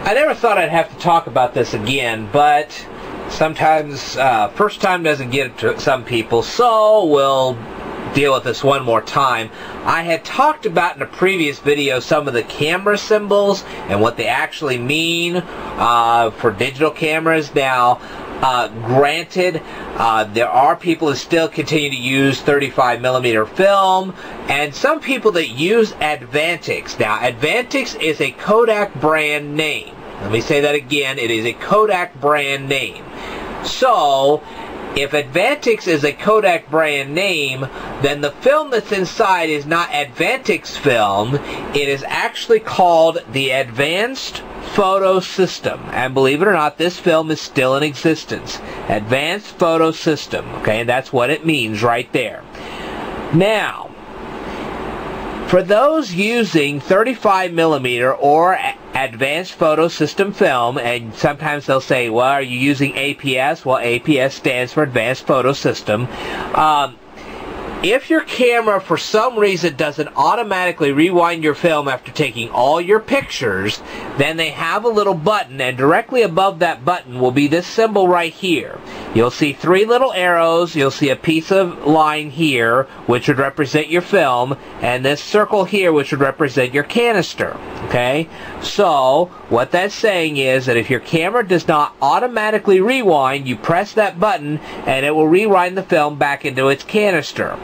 I never thought I'd have to talk about this again, but sometimes first time doesn't get it to some people, so we'll deal with this one more time. I had talked about in a previous video some of the camera symbols and what they actually mean for digital cameras. Now, granted, there are people who still continue to use 35mm film, and some people that use Advantix. Now, Advantix is a Kodak brand name. Let me say that again. It is a Kodak brand name. So, if Advantix is a Kodak brand name, then the film that's inside is not Advantix film. It is actually called the Advanced Photo System. And believe it or not, this film is still in existence. Advanced Photo System. Okay, and that's what it means right there. Now, for those using 35mm or Advanced Photo System film, and sometimes they'll say, well, are you using APS? Well, APS stands for Advanced Photo System. If your camera for some reason doesn't automatically rewind your film after taking all your pictures, then they have a little button, and directly above that button will be this symbol right here. You'll see three little arrows. You'll see a piece of line here, which would represent your film, and this circle here, which would represent your canister. Okay? So, what that's saying is that if your camera does not automatically rewind, you press that button, and it will rewind the film back into its canister.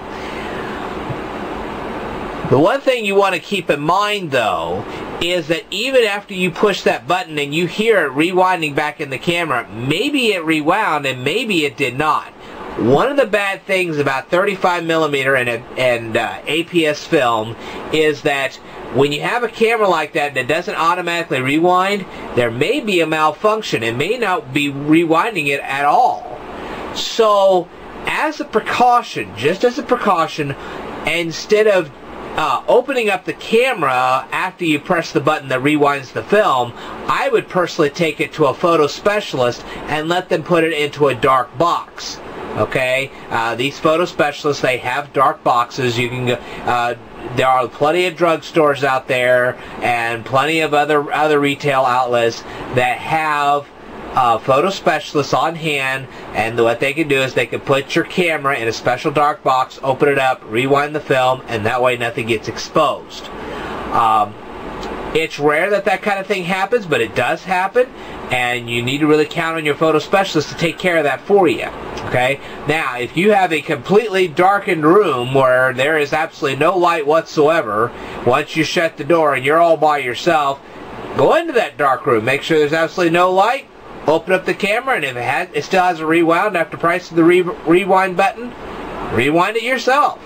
The one thing you want to keep in mind, though, is that even after you push that button and you hear it rewinding back in the camera, maybe it rewound and maybe it did not. One of the bad things about 35mm and APS film is that when you have a camera like that that doesn't automatically rewind, there may be a malfunction. It may not be rewinding it at all. So, as a precaution, just as a precaution, instead of opening up the camera after you press the button that rewinds the film, I would personally take it to a photo specialist and let them put it into a dark box. Okay, these photo specialists, they have dark boxes. You can go, there are plenty of drugstores out there and plenty of other retail outlets that have photo specialists on hand, and what they can do is they can put your camera in a special dark box, open it up, rewind the film, and that way nothing gets exposed. It's rare that that kind of thing happens, but it does happen, and you need to really count on your photo specialist to take care of that for you. Okay? Now, if you have a completely darkened room where there is absolutely no light whatsoever, once you shut the door and you're all by yourself, go into that dark room, make sure there's absolutely no light, open up the camera, and if it still has a rewound after pressing the rewind button, rewind it yourself.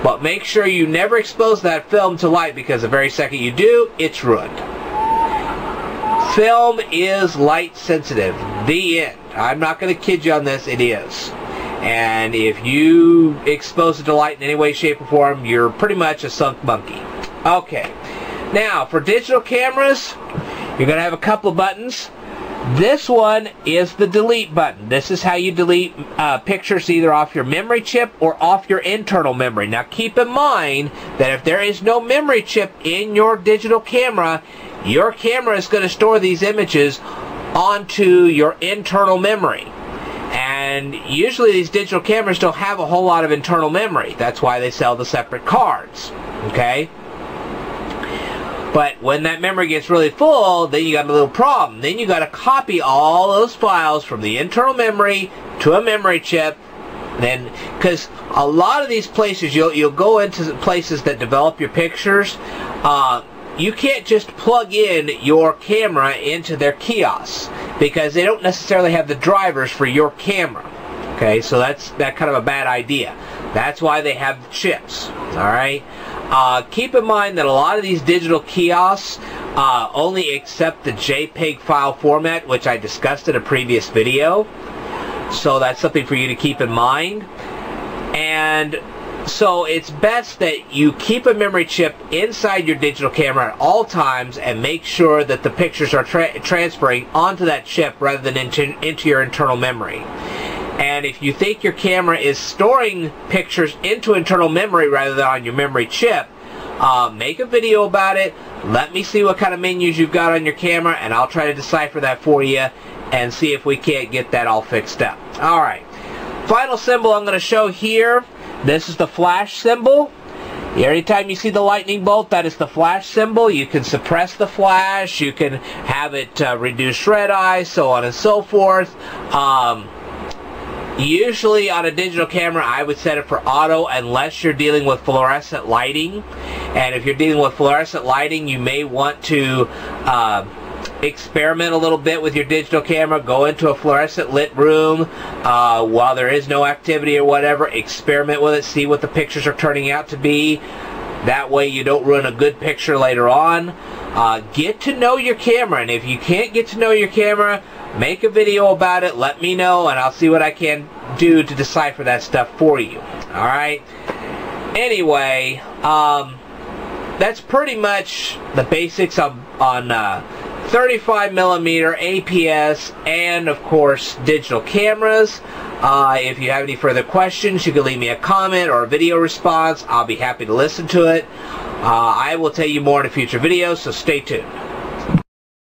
But make sure you never expose that film to light, because the very second you do, it's ruined. Film is light sensitive. The end. I'm not going to kid you on this, it is. And if you expose it to light in any way, shape, or form, you're pretty much a sunk monkey. Okay. Now, for digital cameras, you're going to have a couple of buttons. This one is the delete button. This is how you delete pictures either off your memory chip or off your internal memory. Now keep in mind that if there is no memory chip in your digital camera, your camera is going to store these images onto your internal memory. And usually these digital cameras don't have a whole lot of internal memory. That's why they sell the separate cards. Okay? But when that memory gets really full, then you got a little problem. Then you got to copy all those files from the internal memory to a memory chip. Then, because a lot of these places, you'll go into places that develop your pictures. You can't just plug in your camera into their kiosks, because they don't necessarily have the drivers for your camera. Okay, so that's kind of a bad idea. That's why they have the chips. All right. Keep in mind that a lot of these digital kiosks only accept the JPEG file format, which I discussed in a previous video. So that's something for you to keep in mind. And so it's best that you keep a memory chip inside your digital camera at all times and make sure that the pictures are transferring onto that chip rather than into your internal memory. And if you think your camera is storing pictures into internal memory rather than on your memory chip, make a video about it. Let me see what kind of menus you've got on your camera, and I'll try to decipher that for you and see if we can't get that all fixed up. Alright, final symbol I'm going to show here. This is the flash symbol. Anytime you see the lightning bolt, that is the flash symbol. You can suppress the flash, you can have it reduce red eye, so on and so forth. Usually on a digital camera, I would set it for auto unless you're dealing with fluorescent lighting. And if you're dealing with fluorescent lighting, you may want to experiment a little bit with your digital camera. Go into a fluorescent lit room while there is no activity or whatever. Experiment with it. See what the pictures are turning out to be. That way you don't ruin a good picture later on. Get to know your camera, and if you can't get to know your camera, make a video about it. Let me know, and I'll see what I can do to decipher that stuff for you. Alright? Anyway, that's pretty much the basics on 35mm APS and, of course, digital cameras. If you have any further questions, you can leave me a comment or a video response. I'll be happy to listen to it. I will tell you more in a future video, so stay tuned.